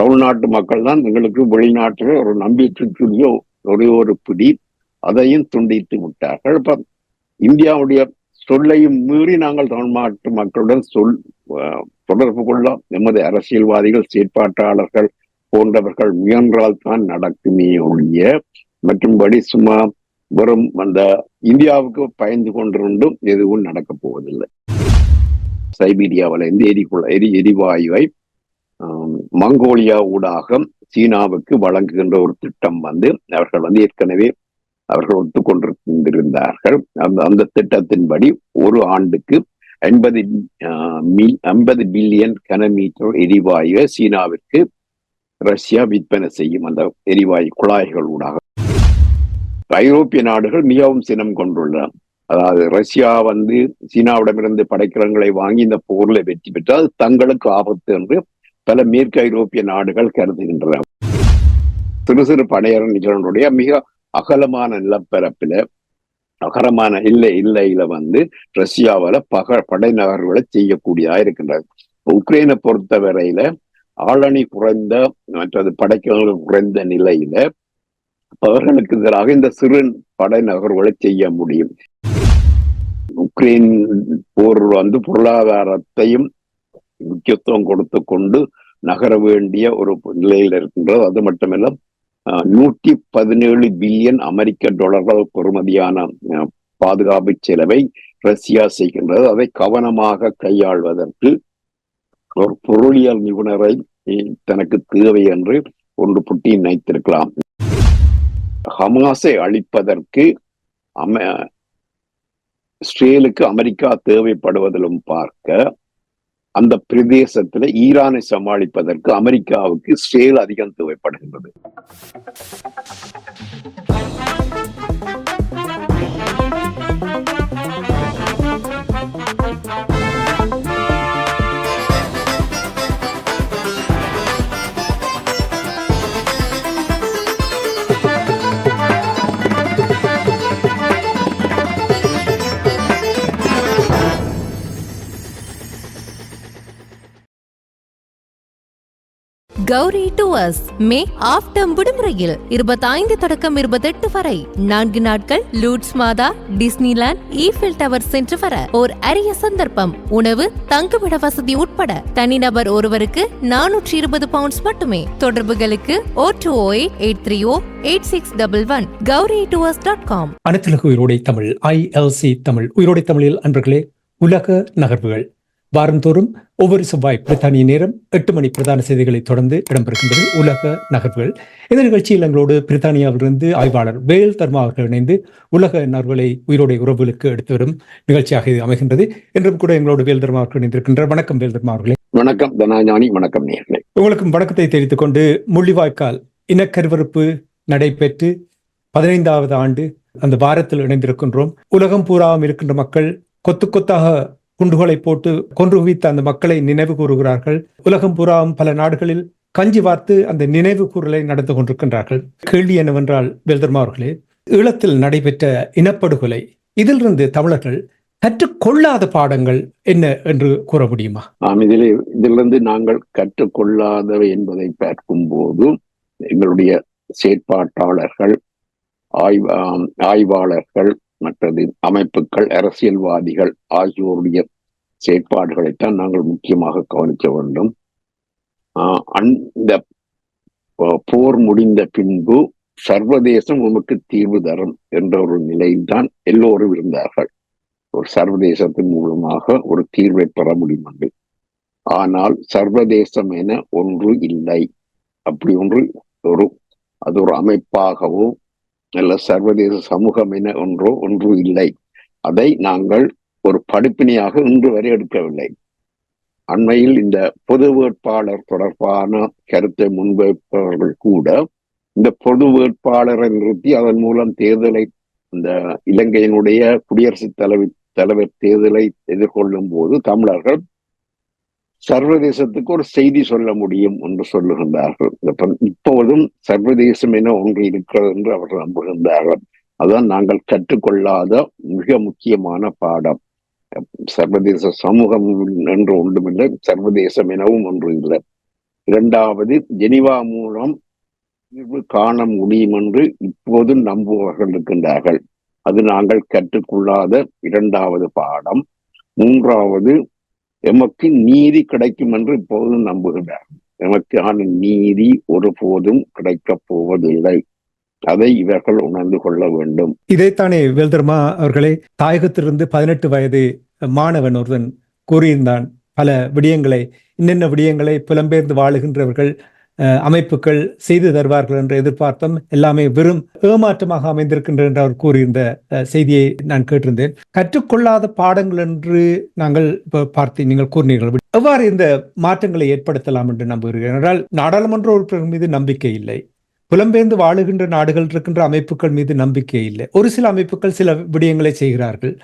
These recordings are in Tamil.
தமிழ்நாட்டு மக்கள் தான் எங்களுக்கு வெளிநாட்டில் ஒரு நம்பிக்கைக்குரிய ஒரே ஒரு பிடி, அதையும் துண்டித்து விட்டார்கள். இப்ப இந்தியாவுடைய சொல்லையும் மீறி நாங்கள் தமிழ்நாட்டு மக்களுடன் தொடர்பு கொள்ள எமது அரசியல்வாதிகள், செயற்பாட்டாளர்கள் போன்றவர்கள் முயன்றால் தான் நடக்குமே ஒழிய, மற்றும்படி சும்மா வெறும் அந்த இந்தியாவுக்கு பயந்து கொண்டிருந்தும் எதுவும் நடக்கப் போவதில்லை. சைபீரியாவில் இருந்து எரிவாயுவை மங்கோலியா ஊடாக சீனாவுக்கு வழங்குகின்ற ஒரு திட்டம் அவர்கள் ஏற்கனவே அவர்கள் ஒத்துக்கொண்டிருந்தார்கள். அந்த திட்டத்தின்படி ஒரு ஆண்டுக்கு 50 பில்லியன் கனமீட்டர் எரிவாயுவை சீனாவிற்கு ரஷ்யா விற்பனை செய்யும். அந்த எரிவாயு குழாய்கள் ஊடாக ஐரோப்பிய நாடுகள் மிகவும் சினம் கொண்டுள்ளன. அதாவது ரஷ்யா சீனாவிடமிருந்து படைக்கலங்களை வாங்கி இந்த போர்ல வெற்றி பெற்றால் தங்களுக்கு ஆபத்து என்று பல மேற்கு ஐரோப்பிய நாடுகள் கருதுகின்றன. சிறு சிறு படையரணிகளுடைய மிக அகலமான நிலப்பரப்பில அகலமான இல்லையில ரஷ்யாவால படை நகர்வுகளை செய்யக்கூடியதா இருக்கின்றது. உக்ரைனை பொறுத்த வரையில ஆளணி குறைந்த மற்றது படைக்கலங்கள் குறைந்த நிலையில அவர்களுக்கு எதிராக இந்த சிறு படை நகர்வுகளை செய்ய முடியும். உக்ரைன் போர் பொருளாதாரத்தையும் முக்கியத்துவம் கொடுத்து கொண்டு நகர வேண்டிய ஒரு நிலையில் இருக்கின்றது. அது மட்டுமல்ல, 117 பில்லியன் அமெரிக்க டாலர்கள் பெறுமதியான பாதுகாப்பு செலவை ரஷ்யா செய்கின்றது. அதை கவனமாக கையாள்வதற்கு ஒரு பொருளியல் நிபுணரை தனக்கு தேவை என்று ஒன்று புட்டின் நினைத்திருக்கலாம். ஹமாஸை அழிப்பதற்கு இஸ்ரேலுக்கு அமெரிக்கா தேவைப்படுவதிலும் பார்க்க, அந்த பிரதேசத்துல ஈரானை சமாளிப்பதற்கு அமெரிக்காவுக்கு இஸ்ரேல் அதிகம் தேவைப்படுகின்றது. கௌரி டூர்ஸ் மே ஆஃப்டம் விடுமுறையில் 25 தொடக்கம் 28 வரை 4 நாட்கள் லூட்ஸ் மாதா, டிஸ்னிலாண்ட், ஈஃபில் டவர் சென்று வர ஓர் அரிய சந்தர்ப்பம். உணவு, தங்குமிட வசதி உட்பட தனிநபர் ஒருவருக்கு 420 பவுண்ட்ஸ் மட்டுமே. தொடர்புகளுக்கு 0208308611 gauri-tours.com. அனைத்துலக உயிரோடை தமிழ் ILC தமிழ் உயிரோடை தமிழில் அன்பர்களே, உலக நகர்வுகள் வாரந்தோறும் ஒவ்வொரு செவ்வாய் பிரித்தானிய நேரம் 8 மணி பிரதான செய்திகளை தொடர்ந்து இடம்பெறுகின்றது உலக நகர்வுகள். இந்த நிகழ்ச்சியில் எங்களோடு பிரித்தானியாவிலிருந்து ஆய்வாளர் வேல் தர்மா அவர்கள் இணைந்து உலக நகர்வுகளை உயிரோடை உறவுகளுக்கு எடுத்து வரும் நிகழ்ச்சியாக இது அமைகின்றது. என்றும் கூட எங்களோடு வேல் தர்மா அவர்கள் இணைந்திருக்கின்றார். வணக்கம் வேல் தர்மா அவர்களே. வணக்கம் தனாஞானி. வணக்கம் நேயர்களே. உங்களுக்கும் வணக்கத்தை தெரிவித்துக் கொண்டு, முள்ளிவாய்க்கால் இனக்கருவறுப்பு நடைபெற்று 15வது ஆண்டு அந்த வாரத்தில் இணைந்திருக்கின்றோம். உலகம் பூராவும் இருக்கின்ற மக்கள் கொத்து கொத்தாக குண்டுகளை போட்டு கொன்று குவித்த அந்த மக்களை நினைவு கூறுகிறார்கள். உலகம் பூராவும் பல நாடுகளில் கஞ்சி வார்த்து அந்த நினைவு கூறலை நடந்து கொண்டிருக்கின்றார்கள். கேள்வி என்னவென்றால், வேல்தர்மா அவர்களே, ஈழத்தில் நடைபெற்ற இனப்படுகொலை, இதிலிருந்து தமிழர்கள் கற்றுக்கொள்ளாத பாடங்கள் என்ன என்று கூற முடியுமா? இதிலிருந்து நாங்கள் கற்றுக்கொள்ளாதவை என்பதை பார்க்கும் போது எங்களுடைய செயற்பாட்டாளர்கள், ஆய்வாளர்கள், மற்றது அமைப்புகள், அரசியல்வாதிகள் ஆகியோருடைய செயற்பாடுகளைத்தான் நாங்கள் முக்கியமாக கவனிக்க வேண்டும். இந்த போர் முடிந்த பின்பு சர்வதேசம் உமக்கு தீர்வு தரும் என்ற ஒரு நிலையில்தான் எல்லோரும் இருந்தார்கள். ஒரு சர்வதேசத்தின் மூலமாக ஒரு தீர்வை பெற முடியும் என்று. ஆனால் சர்வதேசம் என ஒன்று இல்லை. அப்படி ஒன்று அது ஒரு அமைப்பாகவோ அல்ல சர்வதேச சமூகம் என ஒன்று இல்லை. அதை நாங்கள் ஒரு படிப்பினையாக இன்று வரை எடுக்கவில்லை. அண்மையில் இந்த பொது வேட்பாளர் தொடர்பான கருத்தை முன்வைப்பவர்கள் கூட இந்த பொது வேட்பாளரை நிறுத்தி அதன் மூலம் தேர்தலை, இந்த இலங்கையினுடைய குடியரசுத் தலைவர் தேர்தலை எதிர்கொள்ளும் போது தமிழர்கள் சர்வதேசத்துக்கு ஒரு செய்தி சொல்ல முடியும் என்று சொல்லுகின்றார்கள். இப்போதும் சர்வதேசம் என ஒன்று இருக்கிறது என்று அவர்கள் நம்புகின்றார்கள். அதான் நாங்கள் கற்றுக்கொள்ளாத மிக முக்கியமான பாடம். சர்வதேச சமூகம் என்று ஒன்றுமில்லை, சர்வதேசம் எனவும் ஒன்று இல்லை. இரண்டாவது, ஜெனிவா மூலம் தீர்வு காண முடியும் என்று இப்போது நம்புபவர்கள் இருக்கின்றார்கள். அது நாங்கள் கற்றுக்கொள்ளாத இரண்டாவது பாடம். மூன்றாவது, எமக்கு நீதி கிடைக்கும் என்று இப்போதும் நம்புகிறார்கள். எமக்கான நீதி ஒருபோதும் கிடைக்கப் போவதில்லை. அதை இவர்கள் உணர்ந்து கொள்ள வேண்டும். இதைத்தானே வேல்தர்மா அவர்களே, தாயகத்திலிருந்து 18 வயது மாணவன் ஒருவன் கூறியிருந்தான். பல விடயங்களை, இன்னென்ன விடயங்களை புலம்பெயர்ந்து வாழுகின்றவர்கள் அமைப்புகள் செய்து தருவார்கள் என்று எதிர்பார்த்தோம். எல்லாமே வெறும் ஏமாற்றமாக அமைந்திருக்கின்ற என்று அவர் கூறியிருந்த செய்தியை நான் கேட்டிருந்தேன். கற்றுக்கொள்ளாத பாடங்கள் என்று நாங்கள் பார்த்து நீங்கள் கூறினீர்கள். எவ்வாறு இந்த மாற்றங்களை ஏற்படுத்தலாம் என்று நம்புகிறீர்கள் என்றால், நாடாளுமன்ற உறுப்பினர்கள் மீது நம்பிக்கை இல்லை, புலம்பெயர்ந்து வாழுகின்ற நாடுகள் இருக்கின்ற அமைப்புகள் மீது நம்பிக்கை இல்லை. ஒரு சில அமைப்புகள் சில விடயங்களை செய்கிறார்கள்.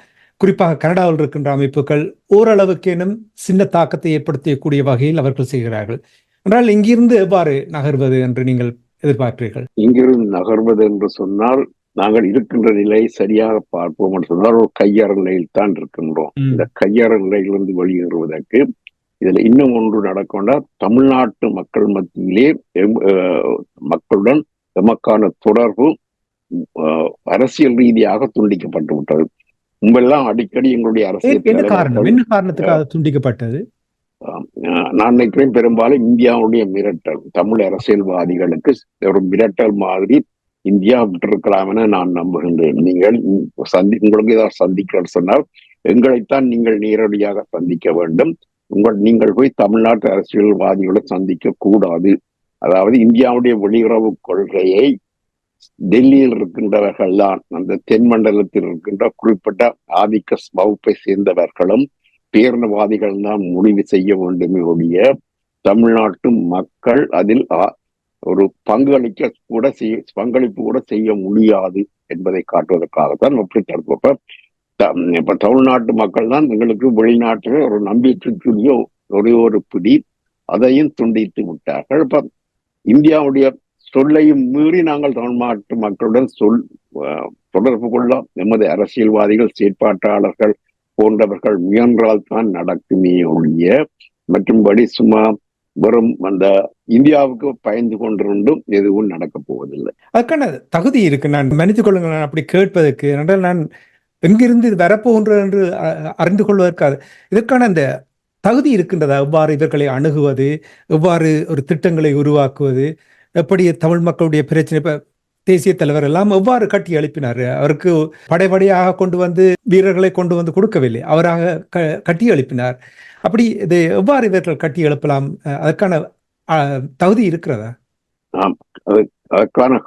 குறிப்பாக கனடாவில் இருக்கின்ற அமைப்புகள் ஓரளவுக்கேனும் சின்ன தாக்கத்தை ஏற்படுத்தக்கூடிய வகையில் அவர்கள் செய்கிறார்கள். என்றால் இங்கிருந்து எவ்வாறு நகர்வது என்று நீங்கள் எதிர்பார்க்கிறீர்கள்? இங்கிருந்து நகர்வது என்று சொன்னால், நாங்கள் இருக்கின்ற நிலையை சரியாக பார்ப்போம் என்று சொன்னால் ஒரு கையாறு நிலையில் தான் இருக்கின்றோம். இந்த கையாறு நிலையிலிருந்து வெளியேறுவதற்கு இதுல இன்னும் ஒன்று நடக்கொண்டா, தமிழ்நாட்டு மக்கள் மத்தியிலே மக்களுடன் எமக்கான தொடர்பு அரசியல் ரீதியாக துண்டிக்கப்பட்டு விட்டது. முன்பெல்லாம் அடிக்கடி எங்களுடைய அரசியல் என்ன காரணத்துக்காக துண்டிக்கப்பட்டது? நான் நினைக்கிறேன் பெரும்பாலும் இந்தியாவுடைய மிரட்டல், தமிழ் அரசியல்வாதிகளுக்கு ஒரு மிரட்டல் மாதிரி இந்தியா விட்டிருக்கலாம் என நான் நம்புகின்றேன். நீங்கள் உங்களுக்கு ஏதாவது சந்திக்க சொன்னால் எங்களைத்தான் நீங்கள் நேரடியாக சந்திக்க வேண்டும். நீங்கள் போய் தமிழ்நாட்டு அரசியல்வாதிகளை சந்திக்க கூடாது. அதாவது இந்தியாவுடைய வெளியுறவு கொள்கையை டெல்லியில் இருக்கின்றவர்கள் தான், அந்த தென்மண்டலத்தில் இருக்கின்ற குறிப்பிட்ட ஆதிக்க வகுப்பை சேர்ந்தவர்களும் பேரினவாதிகள் தான் முடிவு செய்ய வேண்டுமே ஒழிய தமிழ்நாட்டு மக்கள் அதில் ஒரு பங்களிப்பு கூட செய்ய முடியாது என்பதை காட்டுவதற்காகத்தான் அப்படி தடுப்போம். இப்ப தமிழ்நாட்டு மக்கள் தான் எங்களுக்கு வெளிநாட்டில் ஒரு நம்பிக்கைக்குரிய ஒரே ஒரு பிடி, அதையும் துண்டித்து விட்டார்கள். இப்ப இந்தியாவுடைய சொல்லையும் மீறி நாங்கள் தமிழ்நாட்டு மக்களுடன் தொடர்பு கொள்ள எமது அரசியல்வாதிகள், செயற்பாட்டாளர்கள் போன்றவர்கள் முயன்றால் தான் நடக்குமே ஒழிய மற்றும்படி சும்மா வெறும் அந்த இந்தியாவுக்கு பயந்து கொண்டிருந்தும் எதுவும் நடக்க போவதில்லை. அதுக்கான தகுதி இருக்கு. நான் மன்னித்துக் கொள்ளுங்கள், நான் அப்படி கேட்பதற்கு. என்றால் நான் எங்கிருந்து இது வரப்போகின்றது என்று அறிந்து கொள்வதற்காக இதற்கான அந்த தகுதி இருக்கின்றதா? எவ்வாறு இவர்களை அணுகுவது, எவ்வாறு ஒரு திட்டங்களை உருவாக்குவது, எப்படி தமிழ் மக்களுடைய பிரச்சனை, இப்ப தேசிய தலைவர் எல்லாம் எவ்வாறு கட்டி எழுப்பினார்? அவருக்கு படைப்படையாக கொண்டு வந்து வீரர்களை கொண்டு வந்து கொடுக்கவில்லை, அவராக கட்டி எழுப்பினார். அப்படி இது எவ்வாறு இவர்கள் கட்டி எழுப்பலாம்? அதற்கான தகுதி இருக்கிறதா? அதற்கான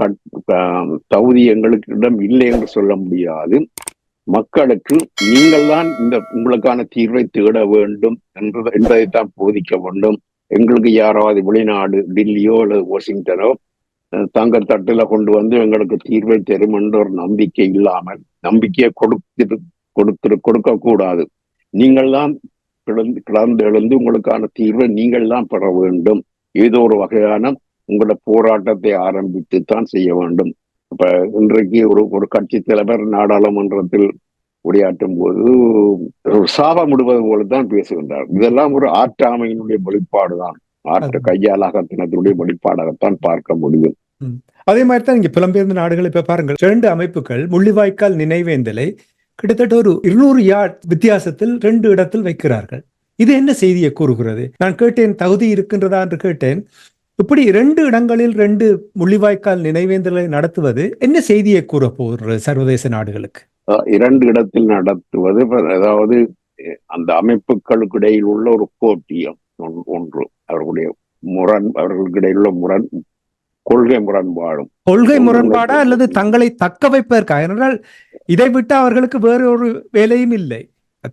தகுதி எங்களுக்கிடம் இல்லை என்று சொல்ல முடியாது. மக்களுக்கு நீங்கள் தான் உங்களுக்கான தீர்வை தேட வேண்டும் என்பதைத்தான் போதிக்க வேண்டும். எங்களுக்கு யாராவது வெளிநாடு, டில்லியோ அல்லது வாஷிங்டனோ தங்கள் தட்டுல கொண்டு வந்து எங்களுக்கு தீர்வை தரும் என்ற ஒரு நம்பிக்கை இல்லாமல், நம்பிக்கையை கொடுக்க கூடாது. நீங்கள் தான் கிளர்ந்து எழுந்து உங்களுக்கான தீர்வை நீங்கள் தான் பெற வேண்டும். ஏதோ ஒரு வகையான உங்களோட போராட்டத்தை ஆரம்பித்து தான் செய்ய வேண்டும். இப்ப இன்றைக்கு ஒரு கட்சி தலைவர் நாடாளுமன்றத்தில் உரையாற்றும் போது சாபமிடுவது போலத்தான் பேசுகின்றார். இதெல்லாம் ஒரு ஆற்றாமையினுடைய வெளிப்பாடுதான், கையாளாகத்தினுடைய வெளிப்பாடாகத்தான் பார்க்க முடியும். அதே மாதிரி தான் இங்க புலம்பெயர்ந்த நாடுகள் இப்ப பாருங்கள், 2 அமைப்புகள் முள்ளிவாய்க்கால் நினைவேந்தலை கிட்டத்தட்ட ஒரு 200 யார்ட் வித்தியாசத்தில் 2 இடத்தில் வைக்கிறார்கள். இது என்ன செய்தியை கூறுகிறது? நான் கேட்டேன், தகுதி இருக்கின்றதா என்று கேட்டேன். இப்படி 2 இடங்களில் 2 முள்ளிவாய்க்கால் நினைவேந்தலை நடத்துவது என்ன செய்தியை கூற போகிறது சர்வதேச நாடுகளுக்கு? 2 இடத்தில் நடத்துவது, அதாவது அந்த அமைப்புகளுக்கு இடையில் உள்ள ஒரு போட்டியம் ஒன்று, அவர்களுக்கு இடையில் உள்ள கொள்கை முரண்பாடா அல்லது தங்களை தக்க வைப்பதற்காக? என்றால் இதை விட்டு அவர்களுக்கு வேறு ஒரு வேலையும் இல்லை,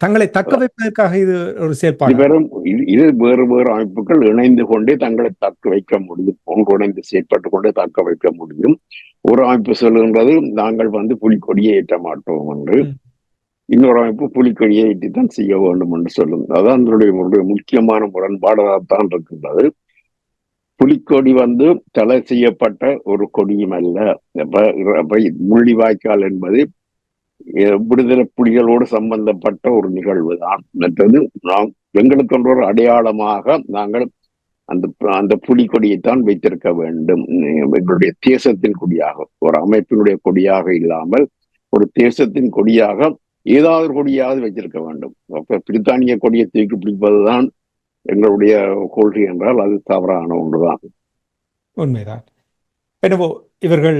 தங்களை தக்க வைப்பதற்காக இது ஒரு செயல்பாடு. இது வேறு அமைப்புகள் இணைந்து கொண்டே தங்களை தக்க வைக்க முடியும், ஒன்றிணைந்து செயற்பட்டு கொண்டே தக்க வைக்க முடியும். ஒரு அமைப்பு சொல்லுகின்றது நாங்கள் புலிக்கொடியை ஏற்ற மாட்டோம் என்று, இன்னொரு அமைப்பு புலிக்கொடியை ஏற்றித்தான் செய்ய வேண்டும் என்று சொல்லும். அதான் அதனுடைய முக்கியமான முரண்பாடாகத்தான் இருக்கின்றது. புலிக்கொடி தடை செய்யப்பட்ட ஒரு கொடியும் அல்ல. முள்ளிவாய்க்கால் என்பது விடுதலை புலிகளோடு சம்பந்தப்பட்ட ஒரு நிகழ்வு தான். மற்றது எங்களுக்கு ஒரு அடையாளமாக நாங்கள் அந்த அந்த புலிக்கொடியைத்தான் வைத்திருக்க வேண்டும். எங்களுடைய தேசத்தின் கொடியாக, ஒரு அமைப்பினுடைய கொடியாக இல்லாமல் ஒரு தேசத்தின் கொடியாக ஏதாவது ஒரு கொடியாவது வைத்திருக்க வேண்டும். அப்ப பிரித்தானிய கொடியை தூக்கி பிடிப்பதுதான் எங்களுடைய கொள்கை என்றால் அது தவறான ஒன்றுதான். உண்மைதான். எனவே இவர்கள்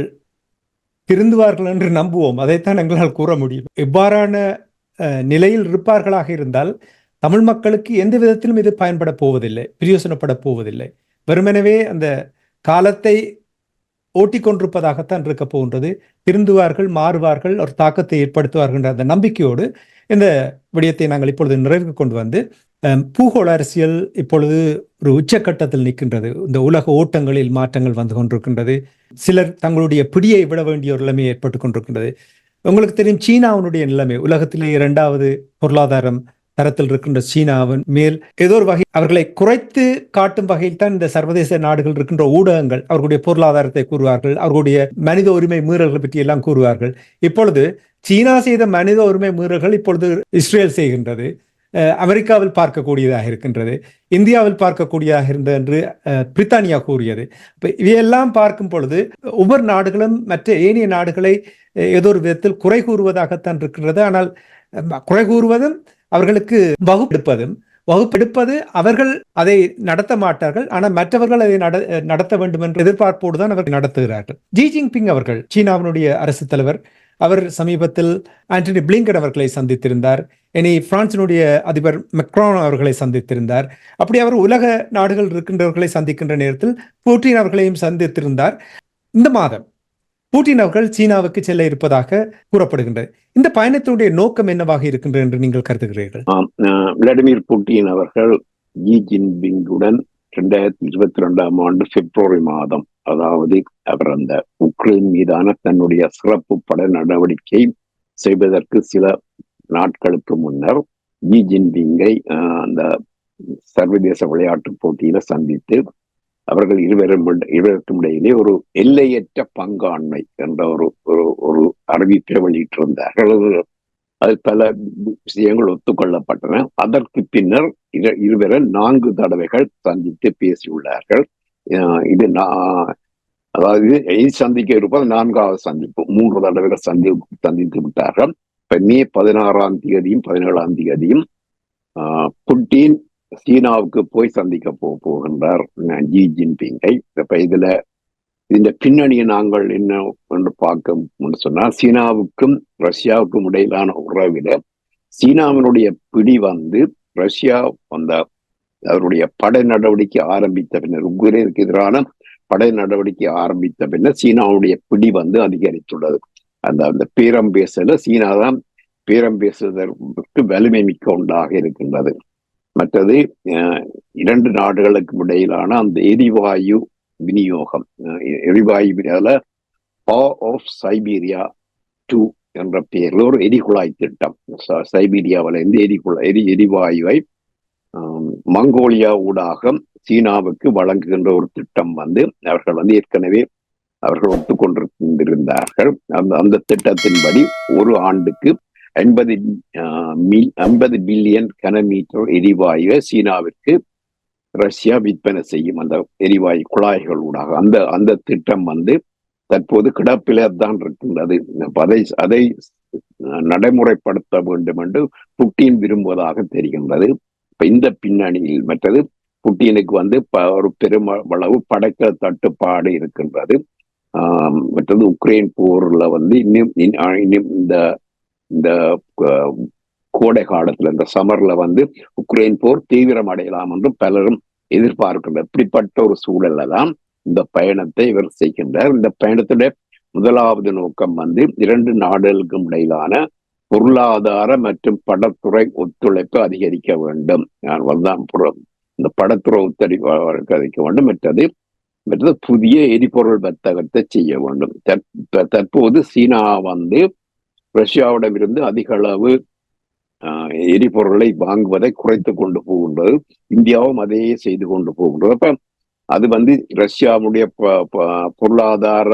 திருந்துவார்கள் என்று நம்புவோம். அதைத்தான் எங்களால் கூற முடியும். இவ்வாறான நிலையில் இருப்பார்களாக இருந்தால் தமிழ் மக்களுக்கு எந்த விதத்திலும் இது பயன்பட போவதில்லை, பிரயோசனப்பட போவதில்லை. வெறுமெனவே அந்த காலத்தை ஓட்டிக்கொண்டிருப்பதாகத்தான் இருக்க போகின்றது. திருந்துவார்கள், மாறுவார்கள், ஒரு தாக்கத்தை ஏற்படுத்துவார்கள் என்ற அந்த நம்பிக்கையோடு இந்த விடயத்தை நாங்கள் இப்பொழுது நிறைவுக்கு கொண்டு வந்து, பூகோள அரசியல் இப்பொழுது ஒரு உச்சக்கட்டத்தில் நிற்கின்றது. இந்த உலக ஓட்டங்களில் மாற்றங்கள் வந்து கொண்டிருக்கின்றது. சிலர் தங்களுடைய பிடியை விட வேண்டிய ஒரு நிலைமை ஏற்பட்டு கொண்டிருக்கின்றது. உங்களுக்கு தெரியும், சீனாவினுடைய நிலைமை உலகத்திலே 2வது பொருளாதாரம் தரத்தில் இருக்கின்ற சீனாவின் மேல் ஏதோ ஒரு வகை அவர்களை குறைத்து காட்டும் வகையில் தான் இந்த சர்வதேச நாடுகள் இருக்கின்ற ஊடகங்கள் அவர்களுடைய பொருளாதாரத்தை கூறுவார்கள், அவர்களுடைய மனித உரிமை மீறல்கள் பற்றி எல்லாம் கூறுவார்கள். இப்பொழுது சீனா செய்த மனித உரிமை மீறல்கள் இப்பொழுது இஸ்ரேல் செய்கின்றது, அமெரிக்காவில் பார்க்கக்கூடியதாக இருக்கின்றது, இந்தியாவில் பார்க்கக்கூடியதாக இருந்தது என்று பிரித்தானியா கூறியது. இப்போ இவையெல்லாம் பார்க்கும் பொழுது ஒவ்வொரு நாடுகளும் மற்ற ஏனைய நாடுகளை ஏதோ ஒரு விதத்தில் குறை கூறுவதாகத்தான் இருக்கின்றது. ஆனால் குறை கூறுவதும் அவர்களுக்கு வகுப்பெடுப்பது அவர்கள் அதை நடத்த மாட்டார்கள். ஆனால் மற்றவர்கள் அதை நடத்த வேண்டும் என்ற எதிர்பார்ப்போடு தான் அவர்கள் நடத்துகிறார்கள். ஜி ஜின்பிங் அவர்கள், சீனாவினுடைய அரசு தலைவர், அவர் சமீபத்தில் ஆண்டனி பிளிங்கன் அவர்களை சந்தித்திருந்தார். இனி பிரான்சினுடைய அதிபர் மெக்ரான் அவர்களை சந்தித்திருந்தார். அப்படி அவர் உலக நாடுகள் இருக்கின்றவர்களை சந்திக்கின்ற நேரத்தில் புட்டின் அவர்களையும் சந்தித்திருந்தார். இந்த மாதம் புட்டின் அவர்கள் சீனாவுக்கு செல்ல இருப்பதாக கூறப்படுகின்றது. இந்த பயணத்தினுடைய நோக்கம் என்னவாக இருக்கின்றது என்று நீங்கள் கருதுகிறீர்கள்? விளாடிமிர் புட்டின் அவர்கள் ஜி ஜின்பிங்குடன் 2022ஆம் ஆண்டு பிப்ரவரி மாதம், அதாவது அவர் அந்த உக்ரைன் மீதான தன்னுடைய சிறப்பு பட நடவடிக்கை செய்வதற்கு சில நாட்களுக்கு முன்னர் ஜி ஜின்பிங்கை அந்த சர்வதேச விளையாட்டு போட்டியில சந்தித்து அவர்கள் இருவருக்கும் இடையிலே ஒரு எல்லையற்ற பங்காண்மை என்ற ஒரு அறிவிப்பை வெளியிட்டிருந்தார்கள். அதில் பல விஷயங்கள் ஒத்துக்கொள்ளப்பட்டன. அதற்கு பின்னர் இருவரை 4 தடவைகள் சந்தித்து பேசியுள்ளார்கள். இது அதாவது சந்திக்க இருப்பது 4வது சந்திப்பு. 3 தடவைகள் சந்தித்து விட்டார்கள். இப்ப மே 16ஆம் தேதியும் 17ஆம் தேதியும் புட்டின் சீனாவுக்கு போய் சந்திக்க போகின்றார் ஜி ஜின்பிங்கை. இப்ப இந்த பின்னணியை நாங்கள் என்ன என்று பார்க்க சொன்னால், சீனாவுக்கும் ரஷ்யாவுக்கும் இடையிலான உறவில சீனாவினுடைய பிடி வந்து ரஷ்யா அவருடைய படை நடவடிக்கை ஆரம்பித்த பின்னர், உக்ரைனுக்கு எதிரான படை நடவடிக்கை ஆரம்பித்த பின்னர் சீனாவுடைய பிடி வந்து அதிகரித்துள்ளது. அந்த பேரம் பேசல சீனா தான் பேரம் பேசுவதற்கு வலிமை மிக்க ஒன்றாக இருக்கின்றது. மற்றது 2 நாடுகளுக்கும் இடையிலான அந்த எரிவாயு விநியோகம், எரிவாயு ஆஃப் சைபீரியா 2 என்ற பெயரில் ஒரு எரிகுழாய் திட்டம். சைபீரியாவில் இருந்து எரிவாயுவை மங்கோலியா ஊடாக சீனாவுக்கு வழங்குகின்ற ஒரு திட்டம் வந்து அவர்கள் ஏற்கனவே ஒத்துக்கொண்டிருந்தார்கள். அந்த திட்டத்தின்படி ஒரு ஆண்டுக்கு 50 பில்லியன் கனமீட்டர் எரிவாயுவை சீனாவிற்கு ரஷ்யா விற்பனை செய்யும், அந்த எரிவாயு குழாய்கள் ஊடாக. அந்த திட்டம் வந்து தற்போது கிடப்பில தான் இருக்கின்றது. அதை நடைமுறைப்படுத்த வேண்டும் என்று புட்டின் விரும்புவதாக தெரிகின்றது. இப்ப இந்த பின்னணியில் மற்றது புட்டினுக்கு வந்து ஒரு பெருமளவு படைக்க தட்டுப்பாடு இருக்கின்றது. மற்றது உக்ரைன் போர்ல வந்து இன்னும் இந்த கோடை காலத்துல, இந்த சமர்ல வந்து உக்ரைன் போர் தீவிரம் அடையலாம் என்று பலரும் எதிர்பார்க்கின்றனர். இப்படிப்பட்ட ஒரு சூழல்ல தான் இந்த பயணத்தை இவர் செய்கின்றார். இந்த பயணத்துடைய முதலாவது நோக்கம் வந்து 2 நாடுகளுக்கும் இடையிலான பொருளாதார மற்றும் படத்துறை ஒத்துழைப்பு அதிகரிக்க வேண்டும். இந்த படத்துறை ஒத்துழைப்பு அதிகரிக்க வேண்டும். மற்றது புதிய எரிபொருள் வர்த்தகத்தை செய்ய வேண்டும். தற்போது சீனா வந்து ரஷ்யாவிடமிருந்து அதிக அளவு எரிபொருளை வாங்குவதை குறைத்து கொண்டு போகின்றது. இந்தியாவும் அதையே செய்து கொண்டு போகின்றது. அப்ப அது வந்து ரஷ்யாவுடைய பொருளாதார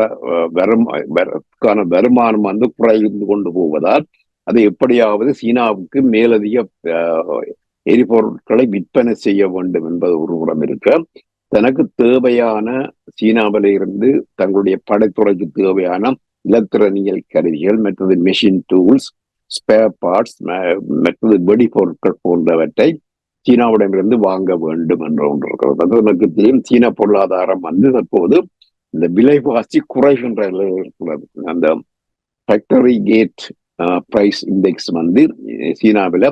வருமானம் வந்து குறைந்து கொண்டு போவதால் அதை எப்படியாவது சீனாவுக்கு மேலதிக எரிபொருட்களை விற்பனை செய்ய வேண்டும் என்பது ஒரு புறம் இருக்க, தனக்கு தேவையான சீனாவில இருந்து தங்களுடைய படைத்துறைக்கு தேவையான இலத்திரனியல் கருவிகள், மற்றது மெஷின் டூல்ஸ், ஸ்பேர் பார்ட்ஸ், மற்றது வெடிபொருட்கள் போன்றவற்றை சீனாவிடமிருந்து வாங்க வேண்டும் என்ற ஒன்று இருக்கிறது. அது நமக்கு தெரியும். சீன பொருளாதாரம் தற்போது இந்த விலைவாசி குறைகின்ற நிலையில் இருக்கிறது. அந்த ஃபேக்டரி கேட் பிரைஸ் இண்டெக்ஸ் சீனாவில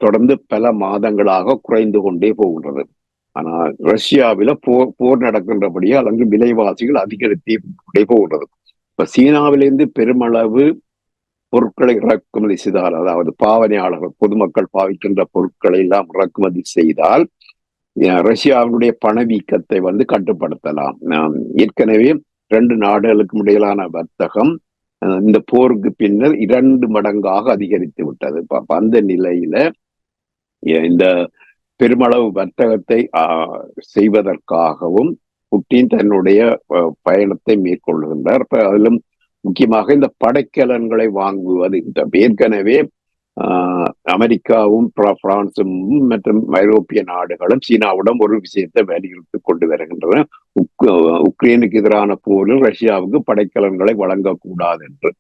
தொடர்ந்து பல மாதங்களாக குறைந்து கொண்டே போகின்றது. ஆனால் ரஷ்யாவில போர் நடக்கின்றபடியால் அங்கு விலைவாசிகள் அதிகரித்தே போகின்றது. இப்ப சீனாவிலிருந்து பெருமளவு பொருட்களை இறக்குமதி செய்தால், அதாவது பாவனையாளர்கள் பொதுமக்கள் பாவிக்கின்ற பொருட்களை எல்லாம் இறக்குமதி செய்தால் ரஷ்யாவினுடைய பணவீக்கத்தை கட்டுப்படுத்தலாம். ஏற்கனவே 2 நாடுகளுக்கும் இடையிலான வர்த்தகம் இந்த போருக்கு பின்னர் 2 மடங்காக அதிகரித்து விட்டது. அந்த நிலையில இந்த பெருமளவு வர்த்தகத்தை செய்வதற்காகவும் புட்டின் தன்னுடைய பயணத்தை மேற்கொள்கின்றார். அதிலும் முக்கியமாக இந்த படைக்கலன்களை வாங்குவது. ஏற்கனவே அமெரிக்காவும் பிரான்சும் மற்றும் ஐரோப்பிய நாடுகளும் சீனாவிடம் ஒரு விஷயத்தை வலியுறுத்தி கொண்டு வருகின்றன. உக்ரைனுக்கு எதிரான போரில் ரஷ்யாவுக்கு படைக்கலன்களை வழங்கக்கூடாது என்று.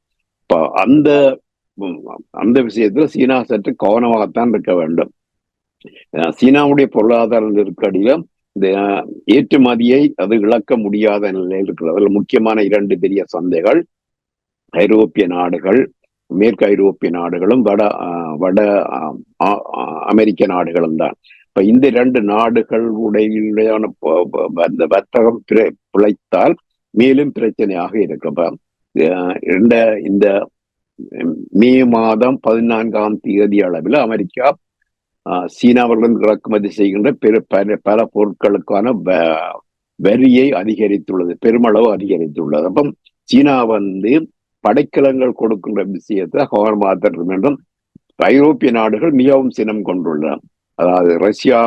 அந்த விஷயத்துல சீனா சற்று கவனமாகத்தான் இருக்க வேண்டும். சீனாவுடைய பொருளாதார நெருக்கடியில இந்த ஏற்றுமதியை அது இழக்க முடியாத நிலையில் இருக்கிறது. அதில் முக்கியமான 2 பெரிய சந்தைகள் ஐரோப்பிய நாடுகள், மேற்கு ஐரோப்பிய நாடுகளும் வட அமெரிக்க நாடுகளும் தான். இப்ப இந்த 2 நாடுகளுடைய அந்த வர்த்தகம் பிழைத்தால் மேலும் பிரச்சனையாக இருக்கும். இந்த மே மாதம் 14ஆம் தேதி அளவில் அமெரிக்கா சீனாவிலிருந்து இறக்குமதி செய்கின்ற பல பொருட்களுக்கான வரியை அதிகரித்துள்ளது, பெருமளவு அதிகரித்துள்ளது. அப்ப சீனா படைக்கலங்கள் கொடுக்கின்ற விஷயத்தை கவனமாக வேண்டும். ஐரோப்பிய நாடுகள் மிகவும் சினம் கொண்டுள்ளன. அதாவது ரஷ்யா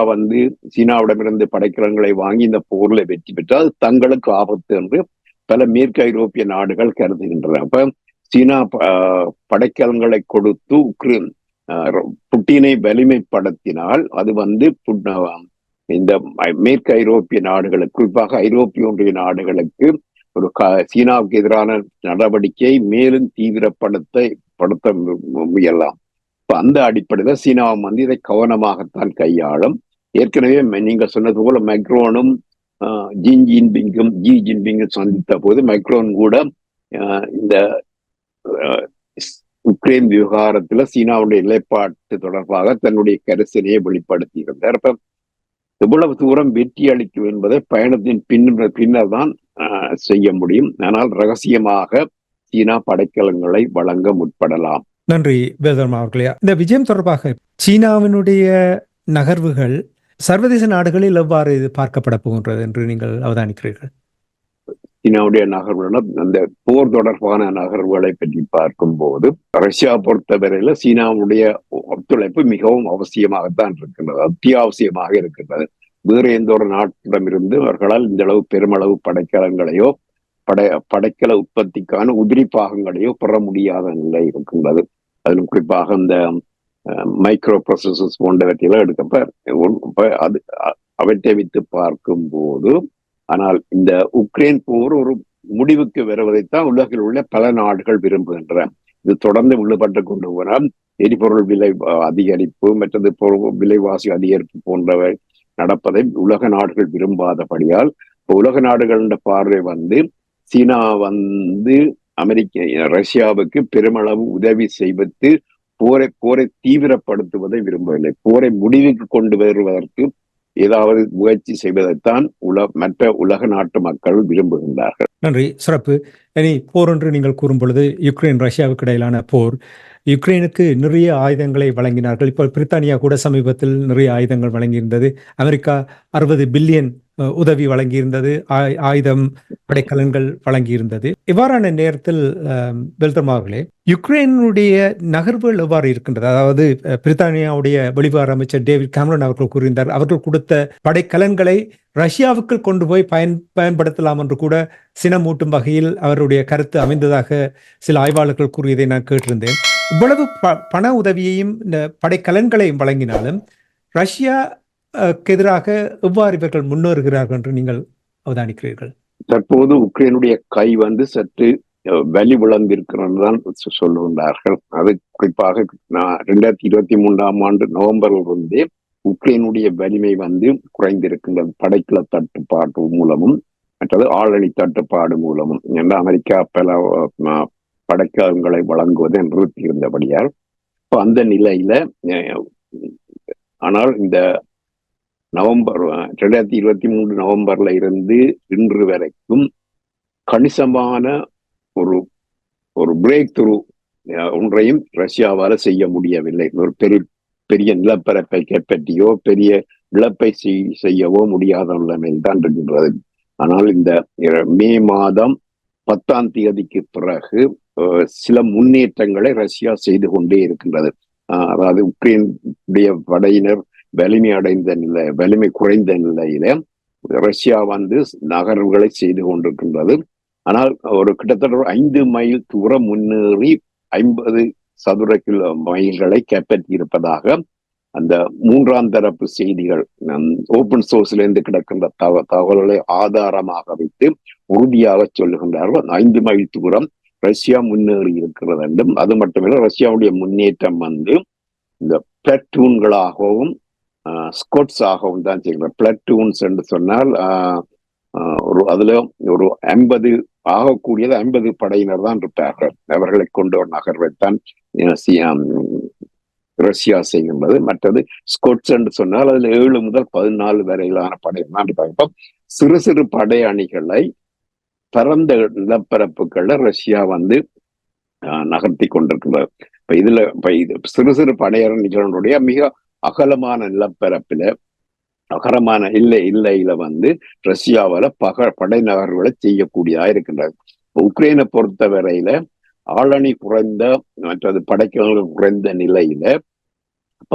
சீனாவிடமிருந்து படைக்கலங்களை வாங்கி இந்த போர்ல வெற்றி பெற்றால் தங்களுக்கு ஆபத்து என்று பல மேற்கு ஐரோப்பிய நாடுகள் கருதுகின்றன. அப்ப சீனா படைக்கலங்களை கொடுத்து புட்டினை வலிமைப்படுத்தினால் அது இந்த மேற்கு ஐரோப்பிய நாடுகளுக்கு, குறிப்பாக ஐரோப்பிய ஒன்றிய நாடுகளுக்கு ஒரு சீனாவுக்கு எதிரான நடவடிக்கையை மேலும் தீவிரப்படுத்த முயலாம். இப்ப அந்த அடிப்படையில சீனாவும் இதை கவனமாகத்தான் கையாளும். ஏற்கனவே நீங்க சொன்னது போல மேக்ரோனும் ஜி ஜின்பிங்கும் சந்தித்த போது மேக்ரோன் கூட இந்த உக்ரைன் விவகாரத்துல சீனாவுடைய நிலைப்பாட்டு தொடர்பாக தன்னுடைய கரிசனையை வெளிப்படுத்தி இருந்தார். இப்ப எவ்வளவு தூரம் வெற்றி அளிக்கும் என்பதை பயணத்தின் பின்னர் தான் செய்ய முடியும். ஆனால் ரகசியமாக சீனா படைக்கலங்களை வழங்க முற்படலாம். நன்றி வேதர்மா அவர்களே. இந்த விஜயம் தொடர்பாக சீனாவினுடைய நகர்வுகள் சர்வதேச நாடுகளில் எவ்வாறு இது பார்க்கப்பட போகின்றது என்று நீங்கள் அவதானிக்கிறீர்கள்? சீனாவுடைய நகர்வுகள், அந்த போர் தொடர்பான நகர்வுகளை பற்றி பார்க்கும் போது ரஷ்யா பொறுத்தவரையில சீனாவுடைய ஒத்துழைப்பு மிகவும் அவசியமாகத்தான் இருக்கின்றது, அத்தியாவசியமாக இருக்கின்றது. வேறு எந்த ஒரு நாட்டிடமிருந்து அவர்களால் இந்த அளவு பெருமளவு படைக்கலங்களையோ படைக்கல உற்பத்திக்கான உதிரி பாகங்களையோ பெற முடியாத நிலை இருக்கின்றது. அதிலும் குறிப்பாக இந்த மைக்ரோ ப்ராசஸர்ஸ் போன்றவற்றையெல்லாம் எடுக்கப்ப அது அவற்றை வைத்து பார்க்கும் போது, ஆனால் இந்த உக்ரைன் போர் ஒரு முடிவுக்கு வருவதைத்தான் உலகில் உள்ள பல நாடுகள் விரும்புகின்றன. இது தொடர்ந்து உள்ளப்பட்டு கொண்டு போனால் எரிபொருள் விலை அதிகரிப்பு, மற்றது விலைவாசி அதிகரிப்பு போன்றவை நடப்பதை உலக நாடுகள் விரும்பாதபடியால் உலக நாடுகள் பார்வை சீனா ரஷ்யாவுக்கு பெருமளவு உதவி செய்வது போரை தீவிரப்படுத்துவதை விரும்பவில்லை. போரை முடிவுக்கு கொண்டு வருவதற்கு ஏதாவது முயற்சி செய்வதைத்தான் மற்ற உலக நாட்டு மக்கள் விரும்புகின்றார்கள். நன்றி, சிறப்பு. இனி போர் என்று நீங்கள் கூறும் பொழுது யுக்ரைன் ரஷ்யாவுக்கு இடையிலான போர், யுக்ரைனுக்கு நிறைய ஆயுதங்களை வழங்கினார்கள். இப்போ பிரித்தானியா கூட சமீபத்தில் நிறைய ஆயுதங்கள் வழங்கியிருந்தது. அமெரிக்கா 60 பில்லியன் உதவி வழங்கியிருந்தது, ஆயுதம் படைக்கலன்கள் வழங்கியிருந்தது. இவ்வாறான நேரத்தில் வெல்தர்மா அவர்களே, யுக்ரைனுடைய நகர்வுகள் எவ்வாறு இருக்கின்றது? அதாவது பிரித்தானியாவுடைய வெளிவார அமைச்சர் டேவிட் கேமரன் அவர்கள் கூறியிருந்தார், அவர்கள் கொடுத்த படைக்கலன்களை ரஷ்யாவுக்கு கொண்டு போய் பயன்படுத்தலாம் என்று கூட சினமூட்டும் வகையில் அவருடைய கருத்து அமைந்ததாக சில ஆய்வாளர்கள் கூறியதை நான் கேட்டிருந்தேன். இவ்வளவு பண உதவியையும் இந்த படைக்கலன்களையும் வழங்கினாலும் ரஷ்யா எதிராக எவ்வாறு இவர்கள் முன்னேறுகிறார்கள் என்று நீங்கள் அவதானிக்கிறீர்கள்? தற்போது உக்ரைனுடைய கை வந்து சற்று வலி விளந்திருக்கிறது தான் சொல்லுகின்றார்கள். அது குறிப்பாக 2023 நவம்பரில் இருந்தே உக்ரைனுடைய வலிமை வந்து குறைந்திருக்கின்றது. படைக்கல தட்டுப்பாடு மூலமும் மற்றது ஆளணி தட்டுப்பாடு மூலமும். என்ற அமெரிக்கா பல படைக்கலங்களை வழங்குவது நிறுத்தியிருந்தபடியால் இப்போ அந்த நிலையில, ஆனால் இந்த நவம்பர் 2023 நவம்பர்ல இருந்து இன்று வரைக்கும் கணிசமான ஒரு பிரேக் த்ரூ ஒன்றையும் ரஷ்யாவால செய்ய முடியவில்லை. ஒரு பெரிய நிலப்பரப்பை கைப்பற்றியோ பெரிய இழப்பை செய்யவோ முடியாத நிலைமையில் தான் இருக்கின்றது. ஆனால் இந்த மே மாதம் 10ஆம் தேதிக்கு பிறகு சில முன்னேற்றங்களை ரஷ்யா செய்து கொண்டே இருக்கின்றது. அதாவது உக்ரைனுடைய படையினர் வலிமை குறைந்த நிலையில ரஷ்யா வந்து நகர்வுகளை செய்து கொண்டிருக்கின்றது. ஆனால் கிட்டத்தட்ட 5 மைல் தூரம் முன்னேறி 50 சதுர மைல்களை கைப்பற்றி இருப்பதாக அந்த 3ஆம் தரப்பு செய்திகள் ஓபன் சோர்ஸ்ல இருந்து கிடக்கின்ற தகவல்களை ஆதாரமாக வைத்து உறுதியாக சொல்லுகின்றார்கள். 5 மைல் தூரம் ரஷ்யா முன்னேறி இருக்கிறது என்றும், அது மட்டுமில்லை ரஷ்யாவுடைய முன்னேற்றம் வந்து இந்த பிளட்டூன்களாகவும் ஸ்கோட்ஸ் ஆகவும் தான் செய்கிறார். பிளட்டூன்ஸ் என்று சொன்னால் அதுல ஒரு 50 ஆகக்கூடியது 50 படையினர் தான் இருப்பார்கள். அவர்களை கொண்டு ஒரு நகர்வைத்தான் ரஷ்யா செய்கின்றது. மற்றது ஸ்கோட்ஸ் என்று சொன்னால் அதுல 7 முதல் 14 வரையிலான படையினர் தான் இருப்பாங்க. சிறு சிறு படை அணிகளை பரந்த நிலப்பரப்புகளை ரஷ்யா வந்து நகர்த்தி கொண்டிருக்கிறது. இது சிறு சிறு படையணிகளுடைய மிக அகலமான நிலப்பரப்பில அகரமான இல்லையில வந்து ரஷ்யாவால படை நகர்வுகளை செய்யக்கூடியதா இருக்கின்றது. உக்ரைனை பொறுத்த வரையில ஆளணி குறைந்த மற்றது படைக்கலங்கள் குறைந்த நிலையில